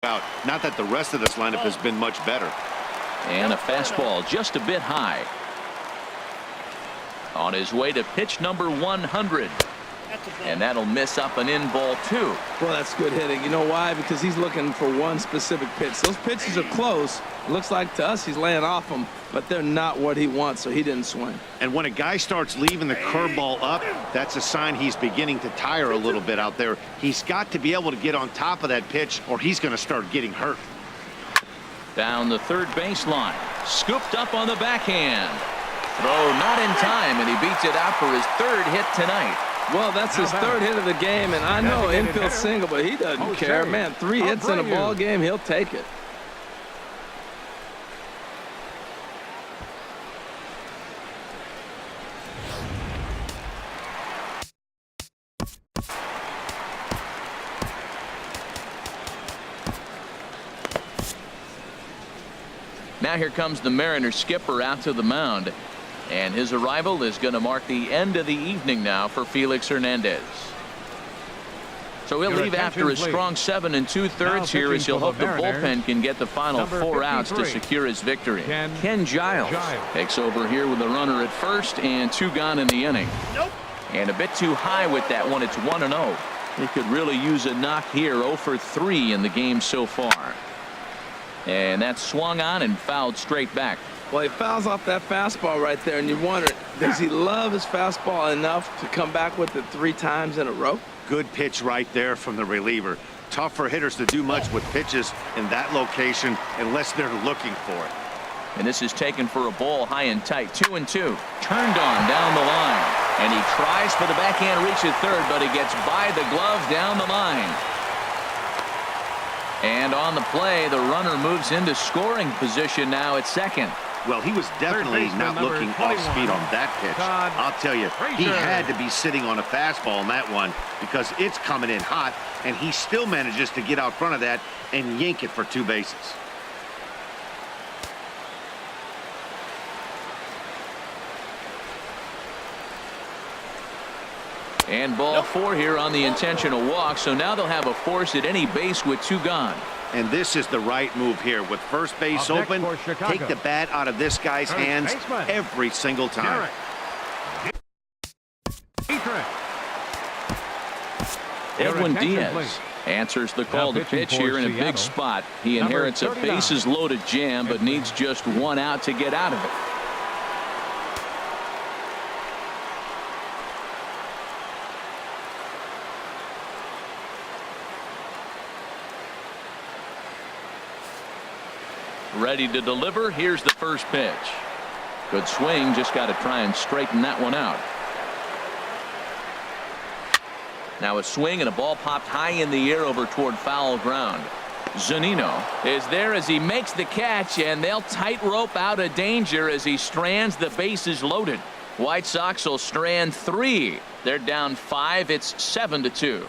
out. Not that the rest of this lineup has been much better. And a fastball just a bit high. On his way to pitch number 100. And that'll miss up an in ball 2. Well, that's good hitting. You know why? Because he's looking for one specific pitch. Those pitches are close. Looks like to us he's laying off them, but they're not what he wants, so he didn't swing. And when a guy starts leaving the curveball up, that's a sign he's beginning to tire a little bit out there. He's got to be able to get on top of that pitch, or he's going to start getting hurt. Down the third baseline. Scooped up on the backhand. Throw not in time, and he beats it out for his third hit tonight. Well, that's his third hit of the game, and I know infield single, but he doesn't care. Man, 3 hits in a ball game, he'll take it. Now here comes the Mariners skipper out to the mound. And his arrival is going to mark the end of the evening now for Felix Hernandez. So he'll leave after a strong 7 2/3 here, as he'll hope the bullpen can get the final 4 outs to secure his victory. Ken Giles takes over here with a runner at first and 2 gone in the inning. And a bit too high with that one. It's 1-0. He could really use a knock here. 0 for 3 in the game so far. And that's swung on and fouled straight back. Well, he fouls off that fastball right there, and you wonder, does he love his fastball enough to come back with it 3 times in a row? Good pitch right there from the reliever. Tough for hitters to do much with pitches in that location unless they're looking for it. And this is taken for a ball high and tight. 2-2. Turned on down the line. And he tries for the backhand reach at third, but he gets by the glove down the line. And on the play, the runner moves into scoring position now at second. Well, he was definitely not looking off speed on that pitch. I'll tell you, he had to be sitting on a fastball on that one because it's coming in hot, and he still manages to get out front of that and yank it for 2 bases. And ball 4 here on the intentional walk, so now they'll have a force at any base with 2 gone. And this is the right move here. With first base open, take the bat out of this guy's hands every single time. Edwin Diaz answers the call to pitch here in a big spot. He inherits a bases loaded jam, but needs just 1 out to get out of it. Ready to deliver. Here's the first pitch. Good swing. Just got to try and straighten that one out. Now a swing and a ball popped high in the air over toward foul ground. Zunino is there as he makes the catch, and they'll tightrope out of danger as he strands the bases loaded. White Sox will strand 3. They're down 5. It's 7-2.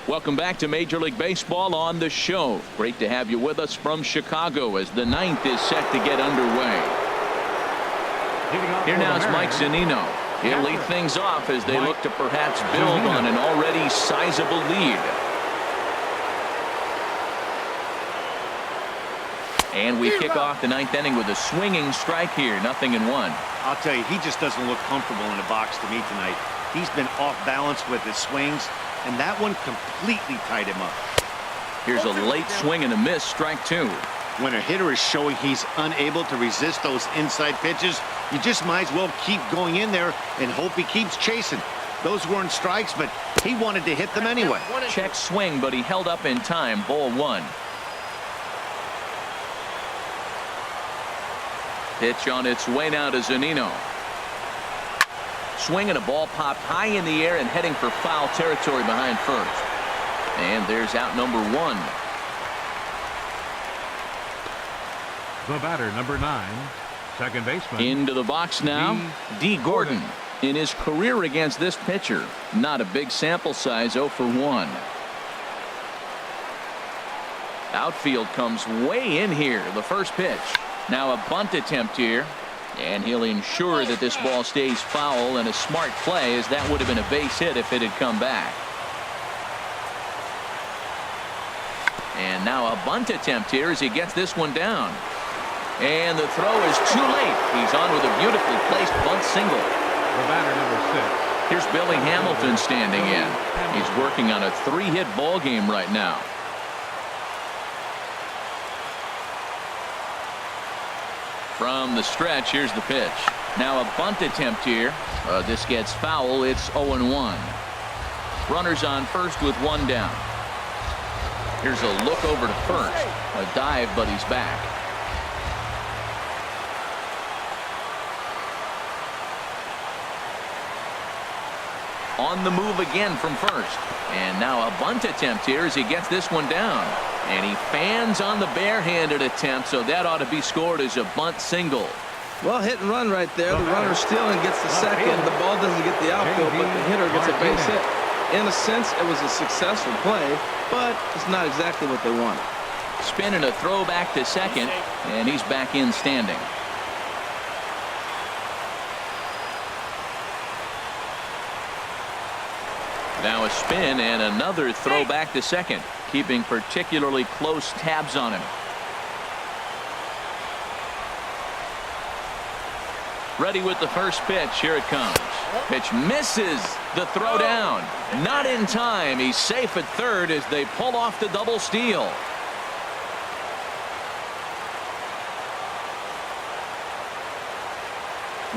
Welcome back to Major League Baseball on the show. Great to have you with us from Chicago as the 9th is set to get underway. Here now is Mike Zunino. He'll lead things off as they look to perhaps build on an already sizable lead. And we kick off the 9th inning with a swinging strike here. 0-1. I'll tell you, he just doesn't look comfortable in the box to me tonight. He's been off balance with his swings, and that one completely tied him up. Here's a late swing and a miss. Strike 2. When a hitter is showing he's unable to resist those inside pitches, you just might as well keep going in there and hope he keeps chasing. Those weren't strikes, but he wanted to hit them anyway. Check swing, but he held up in time. Ball 1. Pitch on its way now to Zunino. Swing and a ball popped high in the air and heading for foul territory behind first. And there's out number 1. The batter, number 9, second baseman. Into the box now, D. Gordon. In his career against this pitcher, not a big sample size, 0 for 1. Outfield comes way in here. The first pitch. Now a bunt attempt here. And he'll ensure that this ball stays foul, and a smart play, as that would have been a base hit if it had come back. And now a bunt attempt here as he gets this one down. And the throw is too late. He's on with a beautifully placed bunt single. The batter, number 6. Here's Billy Hamilton standing in. He's working on a 3-hit ball game right now. From the stretch, here's the pitch. Now a bunt attempt here. This gets foul. It's 0-1. Runners on first with 1 down. Here's a look over to first. A dive, but he's back. On the move again from first. And now a bunt attempt here as he gets this one down. And he fans on the barehanded attempt, so that ought to be scored as a bunt single. Well, hit and run right there. The runner stealing gets the second. The ball doesn't get the outfield, but the hitter gets a base hit. In a sense, it was a successful play, but it's not exactly what they wanted. Spinning a throw back to second, and he's back in standing. Now a spin and another throw back to second, keeping particularly close tabs on him. Ready with the first pitch. Here it comes. Pitch misses. The throw down. Not in time. He's safe at third as they pull off the double steal.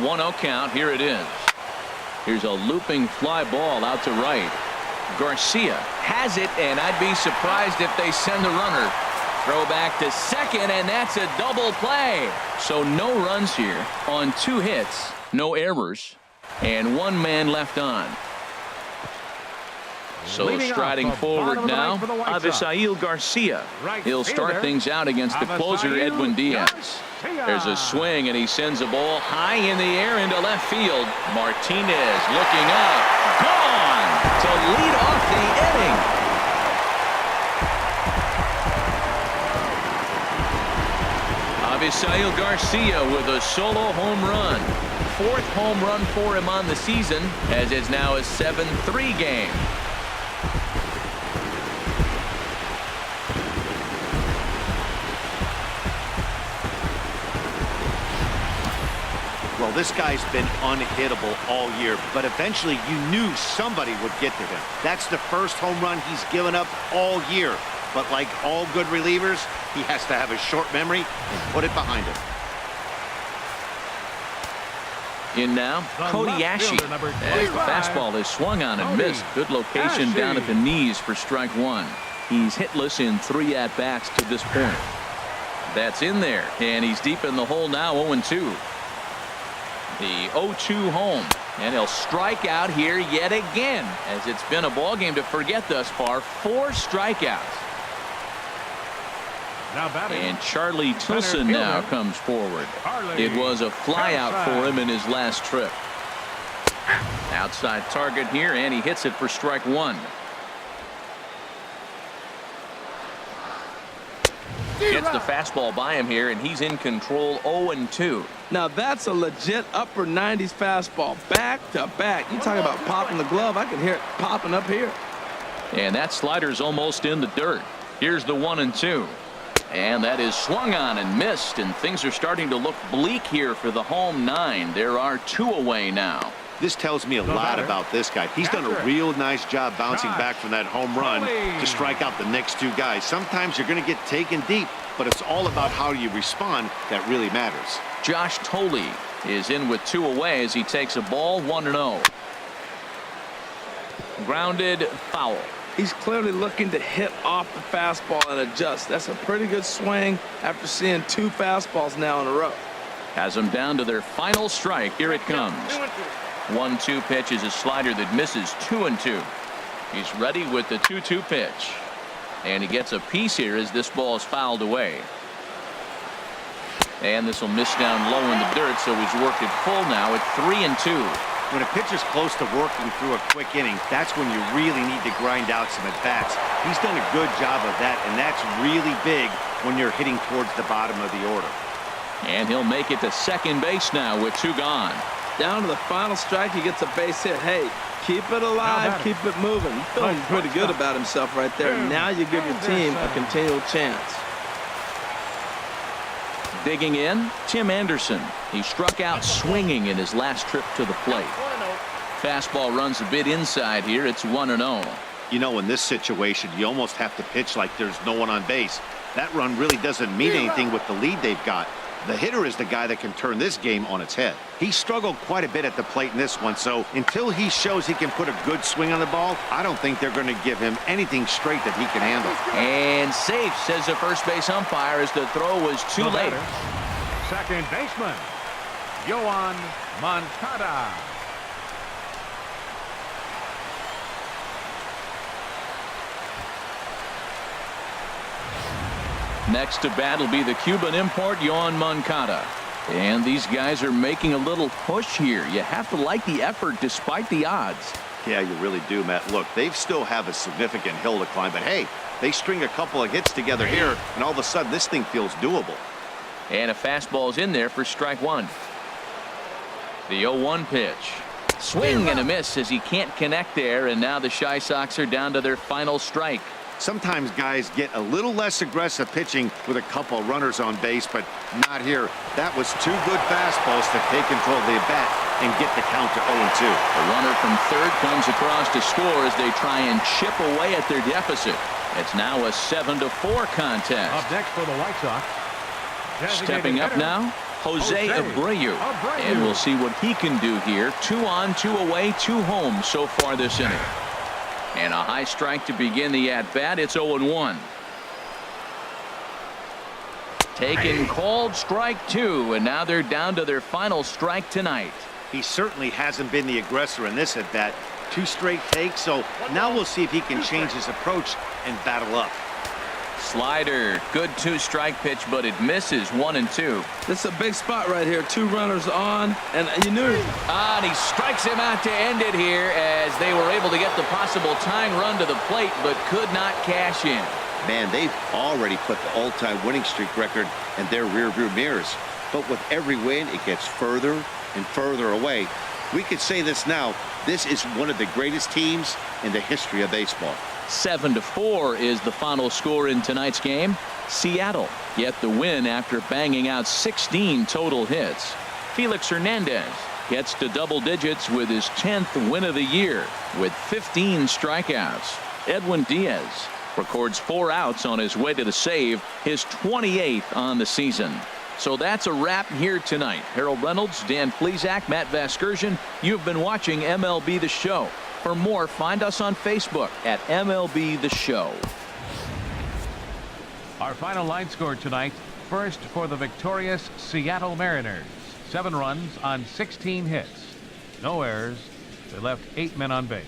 One-0 count. Here it is. Here's a looping fly ball out to right. Garcia has it, and I'd be surprised if they send the runner. Throw back to second, and that's a double play. So no runs here on 2 hits, no errors, and 1 man left on. So striding forward now, Avisail Garcia. He'll start things out against the closer, Edwin Diaz. There's a swing, and he sends a ball high in the air into left field. Martinez looking up. Gone to lead off the inning. Avisail Garcia with a solo home run. 4th home run for him on the season, as it's now a 7-3 game. Well, this guy's been unhittable all year, but eventually you knew somebody would get to him. That's the first home run he's given up all year. But like all good relievers, he has to have a short memory and put it behind him. In now, Kodiashi. As the fastball is swung on and missed. Good location down at the knees for strike 1. He's hitless in 3 at-bats to this point. That's in there, and he's deep in the hole now, 0-2. The 0-2 home, and he'll strike out here yet again, as it's been a ball game to forget thus far. 4 strikeouts. And Charlie Tilson now comes forward. It was a flyout for him in his last trip. Outside target here, and he hits it for strike 1. Gets the fastball by him here, and he's in control. 0-2. Now that's a legit upper 90s fastball, back to back. You talk about popping the glove. I can hear it popping up here. And that slider's almost in the dirt. Here's the 1-2. And that is swung on and missed, and things are starting to look bleak here for the home 9. There are 2 away now. This tells me a lot about this guy. He's done a real nice job bouncing back from that home run to strike out the next 2 guys. Sometimes you're going to get taken deep, but it's all about how you respond that really matters. Josh Thole is in with 2 away as he takes a ball. 1-0. Grounded, foul. He's clearly looking to hit off the fastball and adjust. That's a pretty good swing after seeing 2 fastballs now in a row. Has them down to their final strike. Here it comes. 1-2 pitch is a slider that misses. 2-2. He's ready with the 2-2 pitch. And he gets a piece here as this ball is fouled away. And this will miss down low in the dirt, so he's worked it full now at 3-2. When a pitcher's close to working through a quick inning, that's when you really need to grind out some at-bats. He's done a good job of that, and that's really big when you're hitting towards the bottom of the order. And he'll make it to second base now with 2 gone. Down to the final strike, he gets a base hit. Hey, Keep it alive, keep it moving. He's feeling pretty good about himself right there. Now you give your team a continual chance. Digging in, Tim Anderson. He struck out swinging in his last trip to the plate. Fastball runs a bit inside here. It's 1-0. You know, in this situation, you almost have to pitch like there's no one on base. That run really doesn't mean anything with the lead they've got. The hitter is the guy that can turn this game on its head. He struggled quite a bit at the plate in this one, so until he shows he can put a good swing on the ball, I don't think they're going to give him anything straight that he can handle. And safe, says the first base umpire, as the throw was too late. Second baseman, Yoan Moncada. Next to bat will be the Cuban import, Yoan Moncada. And these guys are making a little push here. You have to like the effort despite the odds. Yeah, you really do, Matt. Look, they still have a significant hill to climb, but hey, they string a couple of hits together here, and all of a sudden this thing feels doable. And a fastball's in there for strike one. The 0-1 pitch. Swing and a miss as he can't connect there, and now the Chi Sox are down to their final strike. Sometimes guys get a little less aggressive pitching with a couple of runners on base, but not here. That was two good fastballs to take control of the bat and get the count to 0-2. The runner from third comes across to score as they try and chip away at their deficit. It's now a 7-4 contest. Up next for the White Sox. Stepping up now, Jose Abreu. And we'll see what he can do here. 2 on, 2 away, 2 home so far this inning. And a high strike to begin the at-bat. It's 0-1. Taken, called, strike 2, and now they're down to their final strike tonight. He certainly hasn't been the aggressor in this at-bat. 2 straight takes, so now we'll see if he can change his approach and battle up. Slider, good 2-strike pitch, but it misses 1-2. This is a big spot right here. 2 runners on, and you knew it. And he strikes him out to end it here as they were able to get the possible tying run to the plate, but could not cash in. Man, they've already put the all-time winning streak record in their rearview mirrors. But with every win, it gets further and further away. We could say this now. This is one of the greatest teams in the history of baseball. 7-4 is the final score in tonight's game. Seattle get the win after banging out 16 total hits. Felix Hernandez gets to double digits with his 10th win of the year with 15 strikeouts. Edwin Diaz records 4 outs on his way to the save, his 28th on the season. So that's a wrap here tonight. Harold Reynolds, Dan Plesac, Matt Vasgersian. You've been watching MLB The Show. For more, find us on Facebook at MLB The Show. Our final line score tonight. First for the victorious Seattle Mariners. 7 runs on 16 hits. No errors. They left 8 men on base.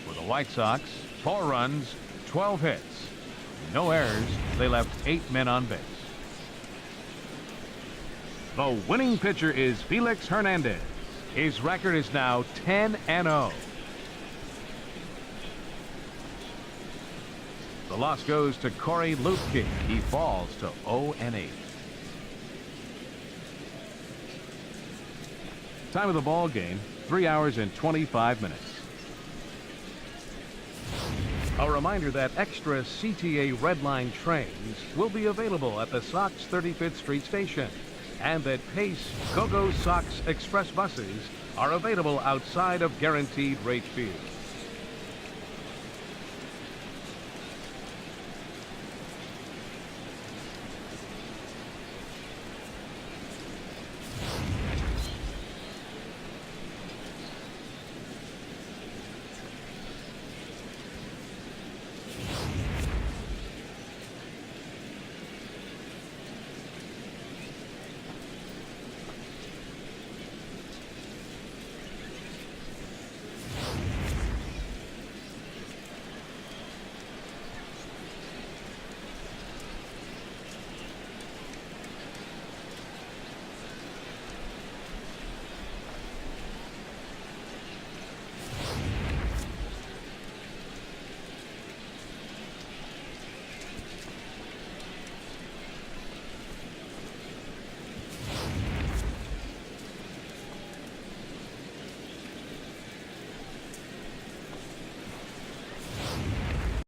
For the White Sox, 4 runs, 12 hits. No errors. They left 8 men on base. The winning pitcher is Felix Hernandez. His record is now 10-0. The loss goes to Corey Lupke. He falls to 0-8. Time of the ball game, 3 hours and 25 minutes. A reminder that extra CTA Red Line trains will be available at the Sox 35th Street station, and that Pace Go-Go Sox Express buses are available outside of Guaranteed Rate Field.